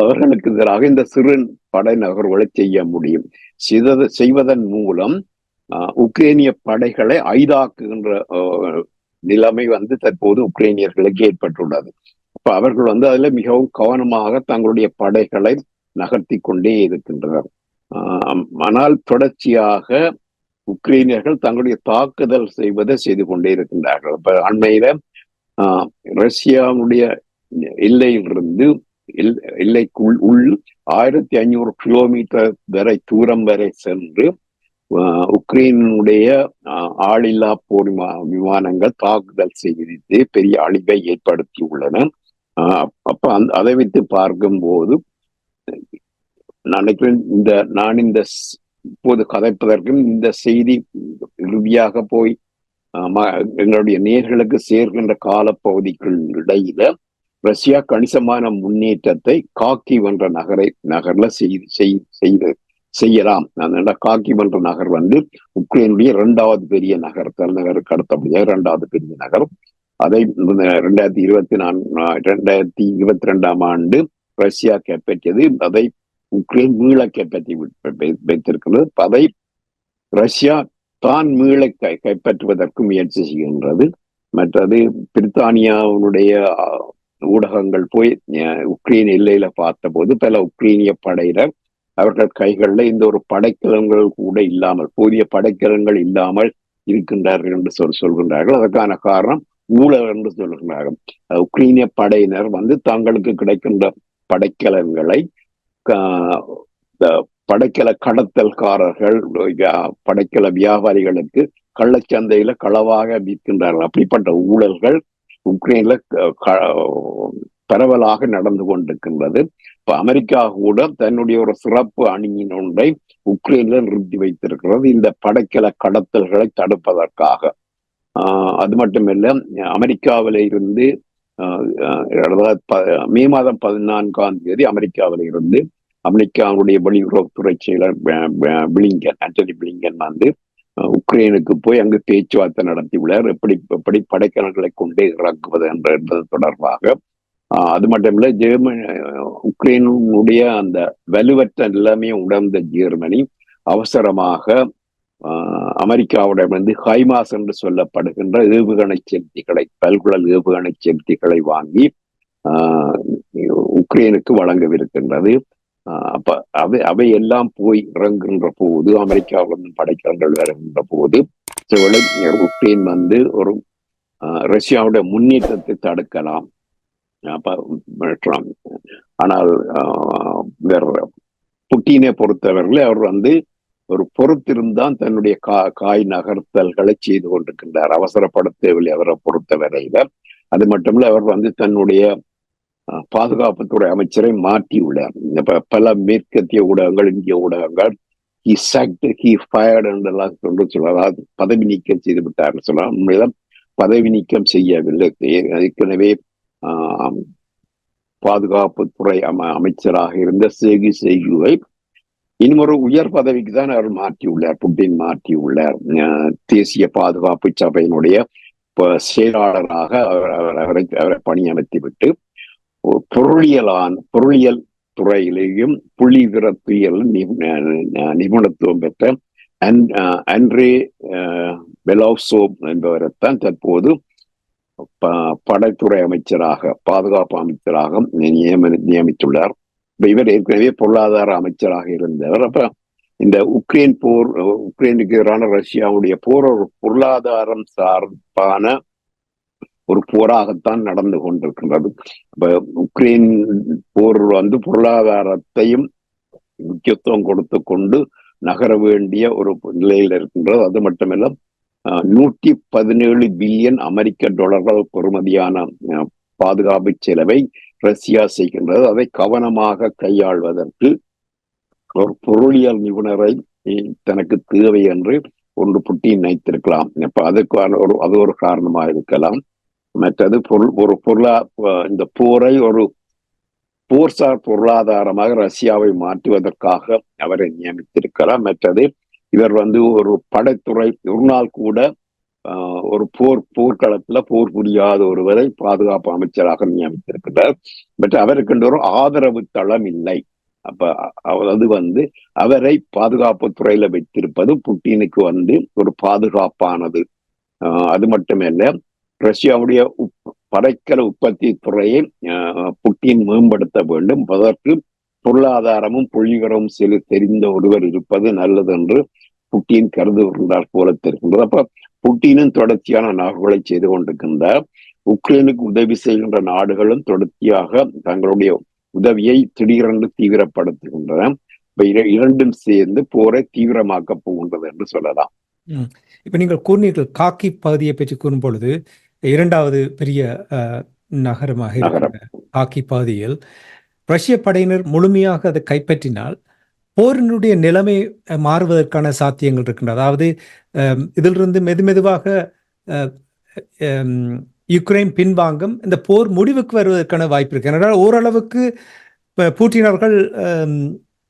அவர்களுக்கு எதிராக இந்த சிறு படை நகர்வுகளை செய்ய முடியும். செய்வதன் மூலம் உக்ரைனிய படைகளை ஐதாக்குகின்ற நிலைமை வந்து தற்போது உக்ரைனியர்களுக்கு ஏற்பட்டுள்ளது. அப்ப அவர்கள் வந்து அதுல மிகவும் கவனமாக தங்களுடைய படைகளை நகர்த்தி கொண்டே இருக்கின்றனர். ஆனால் தொடர்ச்சியாக உக்ரைனியர்கள் தங்களுடைய தாக்குதல் செய்து கொண்டே இருக்கின்றார்கள். இப்ப அண்மையில ரஷ்யாவுடைய எல்லையிலிருந்து எல்லைக்குள் 1500 கிலோமீட்டர் வரை தூரம் வரை சென்று உக்ரைனுடைய ஆளில்லா போர் விமானங்கள் தாக்குதல் செய்து பெரிய அழிவை ஏற்படுத்தி உள்ளன. அப்ப அதை வைத்து பார்க்கும் போது நான் நினைக்கிறேன் நான் இந்த இப்போது கதைப்பதற்கும் இந்த செய்தி இறுதியாக போய் எங்களுடைய நேர்களுக்கு சேர்க்கின்ற காலப்பகுதிக்குள் இடையில ரஷ்யா கணிசமான முன்னேற்றத்தை காக்கி என்ற நகர்ல செய்யலாம். அந்த காக்கி என்ற நகர் வந்து உக்ரைனுடைய 2வது பெரிய நகர், தலைநகருக்கு அடுத்தபடியாக 2வது பெரிய நகர். அதை 2022ஆம் ஆண்டு ரஷ்யா கைப்பற்றியது. அதை உக்ரைன் மீள கைப்பற்றி வைத்திருக்கிறது. அதை ரஷ்யா தான் மீள கைப்பற்றுவதற்கு முயற்சி செய்கின்றது. மற்றது பிரித்தானியாவுடைய ஊடகங்கள் போய் உக்ரைன் எல்லையில பார்த்த போது பல உக்ரைனிய படையினர் அவர்கள் கைகள்ல இந்த ஒரு படைக்கலங்கள் கூட இல்லாமல், போதிய படைக்கலங்கள் இல்லாமல் இருக்கின்றார்கள் என்று சொல்கின்றார்கள். அதற்கான காரணம் ஊழல் என்று சொல்கின்றார்கள். உக்ரைனிய படையினர் வந்து தங்களுக்கு கிடைக்கின்ற படைக்கலங்களை படைக்கல கடத்தல்காரர்கள், படைக்கல வியாபாரிகளுக்கு கள்ளச்சந்தையில களவாக விற்கின்றார்கள். அப்படிப்பட்ட ஊழல்கள் உக்ரைன்ல பரவலாக நடந்து கொண்டிருக்கின்றது. இப்ப அமெரிக்கா கூட தன்னுடைய ஒரு சிறப்பு அணியின் ஒன்றை உக்ரைன்ல நிறுத்தி வைத்திருக்கிறது இந்த படைக்கல கடத்தல்களை தடுப்பதற்காக. அது மட்டுமில்ல, அமெரிக்காவில இருந்து மே மாதம் 14ஆம் தேதி அமெரிக்காவில இருந்து அமெரிக்காவுடைய வெளியுறவுத்துறை செயலர் ஆண்டனி பிளிங்கன் வந்து உக்ரைனுக்கு போய் அங்கு பேச்சுவார்த்தை நடத்தி உள்ளார். எப்படி படைக்கலங்களை கொண்டே இறக்குவது என்பது தொடர்பாக. அது மட்டுமில்ல, உக்ரைனுடைய அந்த வலுவற்ற நிலைமையை உணர்ந்த ஜெர்மனி அவசரமாக அமெரிக்காவிடமிருந்து ஹைமாஸ் என்று சொல்லப்படுகின்ற ஏவுகணை செலுத்திகளை, பல்குழல் ஏவுகணை செலுத்திகளை வாங்கி உக்ரைனுக்கு வழங்கவிருக்கின்றது. அப்ப அவை எல்லாம் போய் இறங்குகின்ற போது, அமெரிக்காவிலிருந்து படைக்கலங்கள் வருகின்ற போது உக்ரைன் வந்து ஒரு ரஷ்யாவுடைய முன்னேற்றத்தை தடுக்கலாம். ஆனால் புட்டினை பொறுத்தவர்களே அவர் வந்து ஒரு பொறுத்திருந்தான் தன்னுடைய காய் நகர்த்தல்களை செய்து கொண்டிருக்கின்றார். அவசரப்படுத்தவில்லை அவரை பொறுத்தவரையில. அது மட்டுமல்ல, அவர் வந்து தன்னுடைய பாதுகாப்புத்துறை அமைச்சரை மாற்றியுள்ளார். பல மேற்கத்திய ஊடகங்கள், இந்திய ஊடகங்கள் சொல்லலாம், பதவி நீக்கம் செய்து விட்டார் சொல்லலாம். உண்மையில பதவி நீக்கம் செய்யவில்லை. ஏற்கனவே பாதுகாப்புத்துறை அமைச்சராக இருந்த சேகுவை இன்னும் ஒரு உயர் பதவிக்கு தான் அவர் மாற்றியுள்ளார், புட்டின் மாற்றியுள்ளார். தேசிய பாதுகாப்பு சபையினுடைய செயலாளராக அவரை பணியமர்த்தி விட்டு பொருளியல் துறையிலேயும் புள்ளி விவரத்துறையில் நிபுணத்துவம் பெற்ற அண்ட்ரே பெலோவ்சோ என்பவரைத்தான் தற்போது படைத்துறை அமைச்சராக, பாதுகாப்பு அமைச்சராக நியமித்துள்ளார். இவர் ஏற்கனவே பொருளாதார அமைச்சராக இருந்தவர். அப்ப இந்த உக்ரைனுக்கு எதிரான ரஷ்யாவுடைய போர் ஒரு பொருளாதாரம் சார்பான ஒரு போராகத்தான் நடந்து கொண்டிருக்கின்றது. இப்ப உக்ரைன் போர் வந்து பொருளாதாரத்தையும் முக்கியத்துவம் கொடுத்து கொண்டு நகர வேண்டிய ஒரு நிலையில் இருக்கின்றது. அது மட்டுமல்ல, 117 பில்லியன் அமெரிக்க டாலர்கள் பெறுமதியான பாதுகாப்பு செலவை ரஷ்யா செய்கின்றது. அதை கவனமாக கையாள்வதற்கு ஒரு பொருளியல் நிபுணரை தனக்கு தேவை என்று ஒன்று புட்டின் நினைத்திருக்கலாம். இப்ப அது ஒரு காரணமாக இருக்கலாம். மற்றது இந்த போரை ஒரு போர்சார் பொருளாதாரமாக ரஷ்யாவை மாற்றுவதற்காக அவரை நியமித்திருக்கலாம். மற்றது இவர் வந்து ஒரு படைத்துறை, ஒரு நாள் கூட ஒரு போர்க்களத்துல போர் புரியாத ஒருவரை பாதுகாப்பு அமைச்சராக நியமித்திருக்கிறார். பட் அவருக்கு ஒரு ஆதரவு தளம் இல்லை. அப்ப அது வந்து அவரை பாதுகாப்பு துறையில வைத்திருப்பது புட்டினுக்கு வந்து ஒரு பாதுகாப்பானது. அது மட்டுமல்ல, ரஷ்யாவுடைய படைக்கல உற்பத்தி துறையை புட்டின் மேம்படுத்த வேண்டும். அதற்கு பொருளாதாரமும் புள்ளிகரமும் தெரிந்த ஒருவர் இருப்பது நல்லது என்று புட்டின் கருதுகின்றார் போல தெரிகின்றது. அப்ப புட்டினும் தொடர்ச்சியான நகர்வுகளை செய்து கொண்டிருக்கின்றார். உக்ரைனுக்கு உதவி செய்கின்ற நாடுகளும் தொடர்ச்சியாக தங்களுடைய உதவியை திடீரென்று தீவிரப்படுத்துகின்றன. இரண்டும் சேர்ந்து போரை தீவிரமாக்க போகின்றது என்று சொல்லலாம். இப்ப நீங்கள் கூறினீர்கள் காக்கி பகுதியை பற்றி கூறும் பொழுது, இரண்டாவது பெரிய நகரமாக இருக்கிற காக்கி பகுதியில் ரஷ்ய படையினர் முழுமையாக அதை கைப்பற்றினால் போரினுடைய நிலைமை மாறுவதற்கான சாத்தியங்கள் இருக்கின்றன. அதாவது இதிலிருந்து மெதுமெதுவாக யுக்ரைன் பின்வாங்கும், இந்த போர் முடிவுக்கு வருவதற்கான வாய்ப்பு இருக்கு. ஏனென்றால் ஓரளவுக்கு புட்டின் அவர்கள்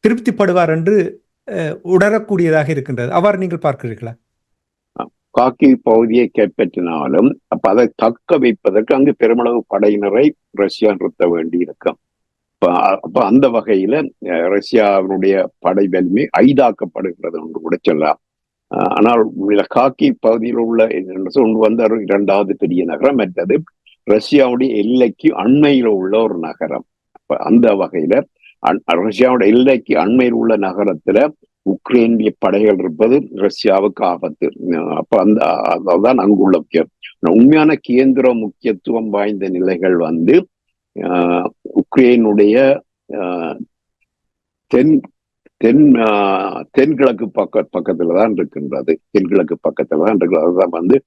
திருப்திப்படுவார் என்று உணரக்கூடியதாக இருக்கின்றது. அவ்வாறு நீங்கள் பார்க்கிறீர்களா? காக்கி பகுதியை கைப்பற்றினாலும் அப்ப அதை தக்க வைப்பதற்கு அங்கு பெருமளவு படையினரை ரஷ்யா நிறுத்த வேண்டி இருக்கும். அப்ப அந்த வகையில ரஷ்யாவினுடைய படை வலிமை ஐதாக்கப்படுகிறது என்று கூட சொல்லலாம். ஆனால் காக்கி பகுதியில் உள்ள ஒன்று வந்து இரண்டாவது பெரிய நகரம், மற்றது ரஷ்யாவுடைய எல்லைக்கு அண்மையில உள்ள ஒரு நகரம். அப்ப அந்த வகையில ரஷ்யாவுடைய எல்லைக்கு அண்மையில் உள்ள நகரத்துல உக்ரைனிய படைகள் இருப்பது ரஷ்யாவுக்கு ஆபத்து. அப்ப அதான் அங்குள்ள உண்மையான கேந்திர முக்கியத்துவம் வாய்ந்த நிலைகள் வந்து உக்ரைனுடைய தென்கிழக்கு பக்கத்துலதான் இருக்கின்றது. தென்கிழக்கு பக்கத்துல தான் இருக்கிறது. அதுதான் வந்து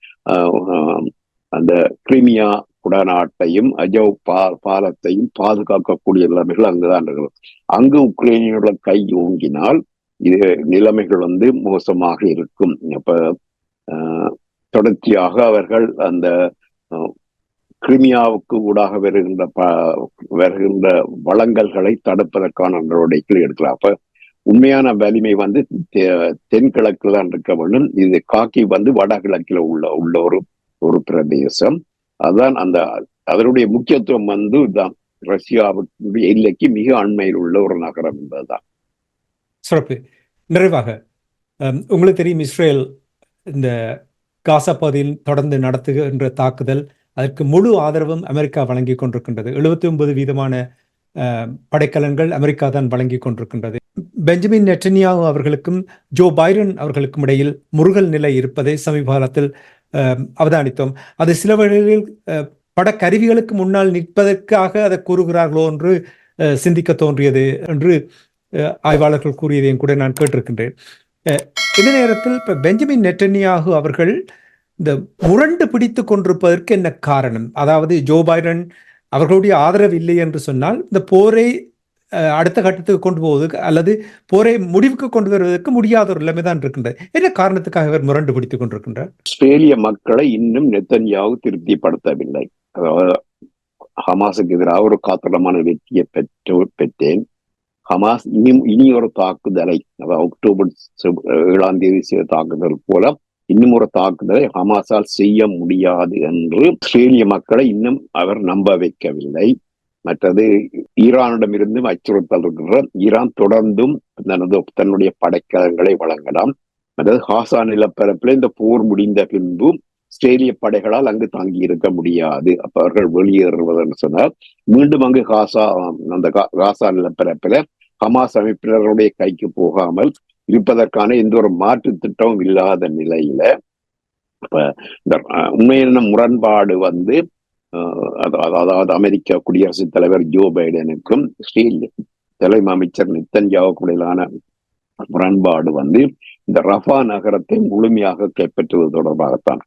அந்த கிரிமியா குடநாட்டையும் அஜவ் பாலத்தையும் பாதுகாக்கக்கூடிய நிலைமைகள் அங்குதான் இருக்கிறது. அங்கு உக்ரைனியோட கை ஓங்கினால் இது நிலைமைகள் வந்து மோசமாக இருக்கும். அப்ப தொடர்ச்சியாக அவர்கள் அந்த கிரிமியாவுக்கு ஊடாக வருகின்ற வளங்கல்களை தடுப்பதற்கான நடவடிக்கைகள் எடுக்கலாம். அப்ப உண்மையான வலிமை வந்து தென்கிழக்குல தான் இருக்க வேண்டும். இது காக்கி வந்து வடகிழக்கில் உள்ள ஒரு பிரதேசம். அதான் அதனுடைய முக்கியத்துவம் வந்து தான் ரஷ்யாவுடைய எல்லைக்கு மிக அண்மையில் உள்ள ஒரு நகரம் என்பதுதான். சிறப்பு. நிறைவாக உங்களுக்கு தெரியும், இஸ்ரேல் இந்த காசா பகுதியில் தொடர்ந்து நடத்துகின்ற தாக்குதல், அதற்கு முழு ஆதரவும் அமெரிக்கா வழங்கி கொண்டிருக்கின்றது. 79% படைக்கலன்கள் அமெரிக்கா தான் வழங்கி கொண்டிருக்கின்றது. பெஞ்சமின் நெட்டன்யாஹு அவர்களுக்கும் ஜோ பைடன் அவர்களுக்கும் இடையில் முருகல் நிலை இருப்பதை சமீப காலத்தில் அவதானித்தோம். அது சில வழிகளில் படக்கருவிகளுக்கு முன்னால் நிற்பதற்காக அதை கூறுகிறார்களோ என்று சிந்திக்க தோன்றியது என்று ஆய்வாளர்கள் கூறியதையும் கூட நான் கேட்டிருக்கின்றேன். இந்த நேரத்தில் இப்ப பெஞ்சமின் நெட்டன்யாஹு அவர்கள் இந்த முரண்டு பிடித்து கொண்டிருப்பதற்கு என்ன காரணம்? அதாவது ஜோ பைடன் அவர்களுடைய ஆதரவு இல்லை என்று சொன்னால் இந்த போரை அடுத்த கட்டத்துக்கு கொண்டு போவதற்கு அல்லது போரை முடிவுக்கு கொண்டு வருவதற்கு முடியாத ஒரு நிலைமை தான் இருக்கின்றது. என்ன காரணத்துக்காக இவர் முரண்டு பிடித்துக் கொண்டிருக்கின்றார்? ஆஸ்திரேலிய மக்களை இன்னும் நெத்தன்யாஹு திருப்திப்படுத்தவில்லை. அதாவது ஹமாஸுக்கு எதிராக ஒரு காத்திரமான வெற்றியை பெற்றேன். ஹமாஸ் இனி ஒரு தாக்குதலை, அதாவது அக்டோபர் 7 செய்த தாக்குதல் போல இன்னும் ஒரு தாக்குதலை ஹமாஸால் செய்ய முடியாது என்று ஆஸ்திரேலிய மக்களை இன்னும் அவர் நம்ப வைக்கவில்லை. மற்றது ஈரானிடமிருந்து அச்சுறுத்தல் இருக்கிற ஈரான் தொடர்ந்தும் தன்னுடைய படைக்கலங்களை வழங்கலாம். அதாவது காசா நிலப்பரப்பில் இந்த போர் முடிந்த பின்பு ஆஸ்திரேலிய படைகளால் அங்கு தங்கி இருக்க முடியாது. அப்ப அவர்கள் வெளியேறுவதுன்னு சொன்னால் மீண்டும் அங்கு காசா நிலப்பரப்பில ஹமாஸ் அமைப்பினருடைய கைக்கு போகாமல் இருப்பதற்கான எந்த ஒரு மாற்று திட்டமும் இல்லாத நிலையில இப்ப இந்த உண்மையான முரண்பாடு அதாவது அமெரிக்க குடியரசுத் தலைவர் ஜோ பைடனுக்கும் ஆஸ்திரேலிய தலைமை அமைச்சர் நெத்தன்யாஹுவுக்கும் இடையிலான முரண்பாடு இந்த ரஃபா நகரத்தை முழுமையாக கைப்பற்றுவது தொடர்பாகத்தான்.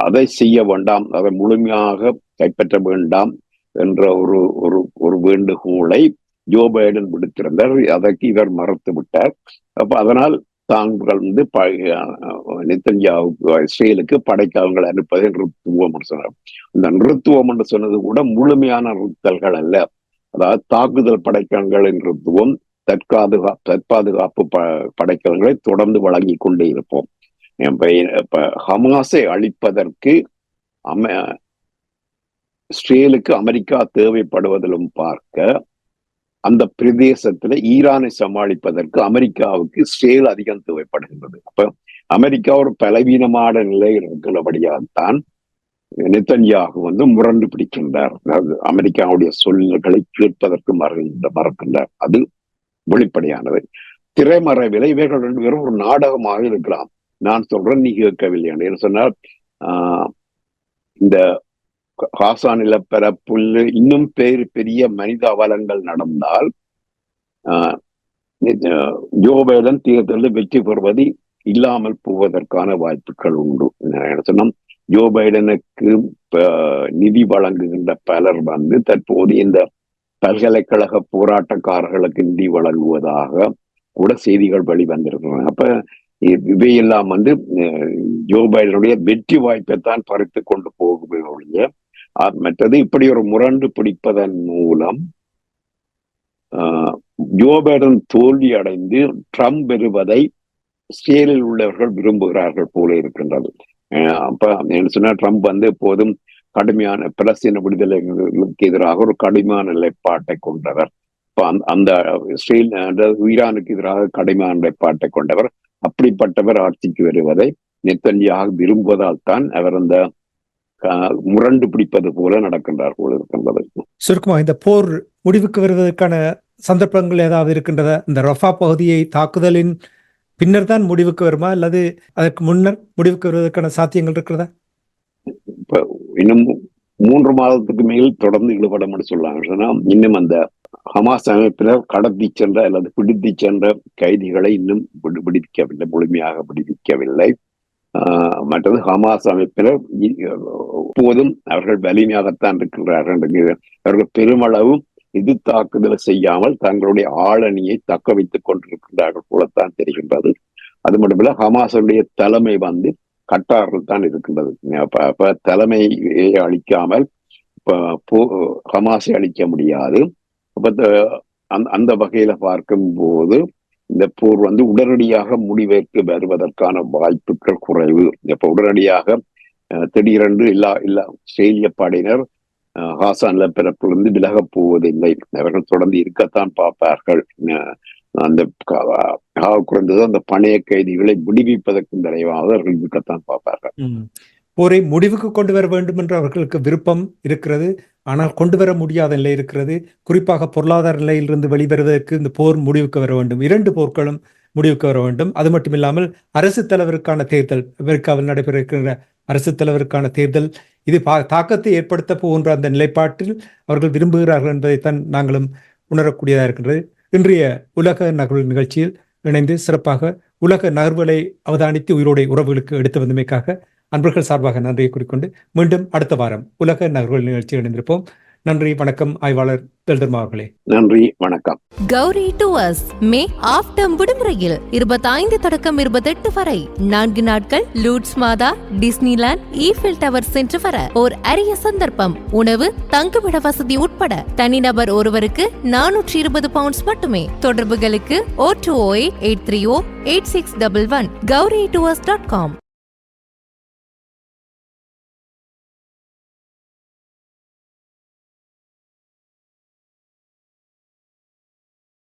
அதை செய்ய வேண்டாம், அதை முழுமையாக கைப்பற்ற வேண்டாம் என்ற ஒரு வேண்டுகோளை ஜோ பைடன் விடுத்திருந்தார். அதற்கு இவர் மறுத்து விட்டார். அப்ப அதனால் தாங்கள் நெத்தன்யாஹு இஸ்ரேலுக்கு படைக்கலங்கள் அனுப்பதை நிறுத்துவோம் என்று சொன்னார். இந்த நிறுத்துவோம் என்று சொன்னது கூட முழுமையான நிறுத்தல்கள் அல்ல. அதாவது தாக்குதல் படைக்கலங்களை நிறுத்துவோம், தற்பாதுகாப்பு படைக்கலங்களை தொடர்ந்து வழங்கி கொண்டே இருப்போம். இப்ப ஹமாஸை அழிப்பதற்கு இஸ்ரேலுக்கு அமெரிக்கா தேவைப்படுவதிலும் பார்க்க அந்த பிரதேசத்துல ஈரானை சமாளிப்பதற்கு அமெரிக்காவுக்கு இஸ்ரேல் அதிகம் தேவைப்படுகின்றது. அப்ப அமெரிக்கா ஒரு பலவீனமான நிலையில் இருக்கிறபடியால்தான் நெத்தன்யாஹு முரண்டு பிடிக்கின்றார். அதாவது அமெரிக்காவுடைய சொல்களை கேட்பதற்கு மறக்கின்றார். அது வெளிப்படையானது. திரைமறைவில இவர்கள் 2 பேரும் ஒரு நாடகமாக இருக்கலாம். நான் சொல்றேன், நீ கேட்கவில்லை என்று சொன்னால் இந்த காசா நிலப்பரப்புள் இன்னும் பெரிய மனித அவலங்கள் நடந்தால் ஜோ பைடன் தேர்தலில் வெற்றி பெறுவது இல்லாமல் போவதற்கான வாய்ப்புகள் உண்டு. சொன்னா ஜோ பைடனுக்கு நிதி வழங்குகின்ற பலர் தற்போது இந்த பல்கலைக்கழக போராட்டக்காரர்களுக்கு நிதி வழங்குவதாக கூட செய்திகள் வெளிவந்திருக்கின்றன. அப்ப இவையெல்லாம் ஜோ பைடனுடைய வெற்றி வாய்ப்பை தான் பறித்து கொண்டு போகுமே ஒழிய மற்றது இப்படி ஒரு முரண்டு பிடிப்பதன் மூலம் ஜோ பைடன் தோல்வி அடைந்து ட்ரம்ப் பெறுவதை இஸ்ரேலில் உள்ளவர்கள் விரும்புகிறார்கள் போல இருக்கின்றது. அப்ப என்ன சொன்னா ட்ரம்ப் எப்போதும் கடுமையான பலஸ்தீன விடுதலைகளுக்கு எதிராக ஒரு கடுமையான நிலைப்பாட்டை கொண்டவர். அந்த இஸ்ரேல் ஈரானுக்கு எதிராக கடுமையான நிலைப்பாட்டை கொண்டவர். அப்படிப்பட்டவர் ஆட்சிக்கு வருவதை நெத்தன்யாஹு விரும்புவதால் தான் அவர் அந்த முரண்டு பிடிப்பது போல நடக்கின்றார் போல இருக்கின்றது. சுருக்கமா இந்த போர் முடிவுக்கு வருவதற்கான சந்தர்ப்பங்கள் ஏதாவது இருக்கின்றதா? இந்த ரஃபா பகுதியை தாக்குதலின் பின்னர் தான் முடிவுக்கு வருமா, அல்லது அதற்கு முன்னர் முடிவுக்கு வருவதற்கான சாத்தியங்கள் இருக்கிறதா? இப்ப இன்னும் 3 மாதத்துக்கு மேல் தொடர்ந்து ஈடுபட சொல்லாங்க. இன்னும் அந்த ஹமாஸ் அமைப்பினர் கடத்தி சென்ற அல்லது பிடித்து சென்ற கைதிகளை இன்னும் விடுவிக்கவில்லை, முழுமையாக விடுவிக்கவில்லை. மற்றது ஹமாஸ் அமைப்பினர் இப்போதும் அவர்கள் வலிமையாகத்தான் இருக்கின்றார்கள். அவர்கள் பெருமளவு இது தாக்குதல் செய்யாமல் தங்களுடைய ஆளணியை தக்க வைத்துக் கொண்டிருக்கின்றார்கள் போலத்தான் தெரிகின்றது. அது மட்டுமல்ல, ஹமாஸுடைய தலைமை கட்டாரில் தான் இருக்கின்றது. அப்ப தலைமையை அழிக்காமல் ஹமாஸை அழிக்க முடியாது. அப்ப அந்த வகையில பார்க்கும் போது இந்த போர் உடனடியாக முடிவிற்கு வருவதற்கான வாய்ப்புகள் குறைவு. இப்ப உடனடியாக திடீரென்று எல்லா இஸ்ரேலிய படையினர் காசா நிலப்பரப்பிலிருந்து விலகப் போவதில்லை. அவர்கள் தொடர்ந்து இருக்கத்தான் பார்ப்பார்கள். அந்த குறைந்தது அந்த பணைய கைதிகளை விடுவிப்பதற்கு விரைவாக அவர்கள் இருக்கத்தான் பார்ப்பார்கள். போரை முடிவுக்கு கொண்டு வர வேண்டும் என்று அவர்களுக்கு விருப்பம் இருக்கிறது. ஆனால் கொண்டு வர முடியாத நிலை இருக்கிறது. குறிப்பாக பொருளாதார நிலையிலிருந்து வெளிவருவதற்கு இந்த போர் முடிவுக்கு வர வேண்டும். 2 போர்களும் முடிவுக்கு வர வேண்டும். அது மட்டும் இல்லாமல் அரசு தலைவருக்கான தேர்தல், அமெரிக்காவில் நடைபெற இருக்கிற அரசு தலைவருக்கான தேர்தல், இது தாக்கத்தை ஏற்படுத்த போகின்ற அந்த நிலைப்பாட்டில் அவர்கள் விரும்புகிறார்கள் என்பதைத்தான் நாங்களும் உணரக்கூடியதாக இருக்கின்றது. இன்றைய உலக நகர்வு நிகழ்ச்சியில் இணைந்து சிறப்பாக உலக நகர்வுகளை அவதானித்து உயிரோடை உறவுகளுக்கு எடுத்து வந்தமைக்காக அன்பர்கள் சார்பாக நன்றியை கூறிக்கொண்டு மீண்டும் அடுத்த வாரம் உலக நகர்வுகள் நிகழ்ச்சியில் இணைந்திருப்போம். நன்றி, வணக்கம். ஆய்வாளர் தெல்தர்மா அவர்களே நன்றி, வணக்கம். Gowri tours May off term விடுமுறையில் 25 தொடக்கம் 28 வரை 4 நாட்கள் லூட்ஸ் மாதா, டிஸ்னிலாண்ட், ஈஃபில் டவர் சென்று வர ஓர் அரிய சந்தர்ப்பம். உணவு, தங்குமிட வசதி உட்பட தனிநபர் ஒருவருக்கு 420 பவுண்ட்ஸ் மட்டுமே. தொடர்புகளுக்கு 0208308611 gauritours.com.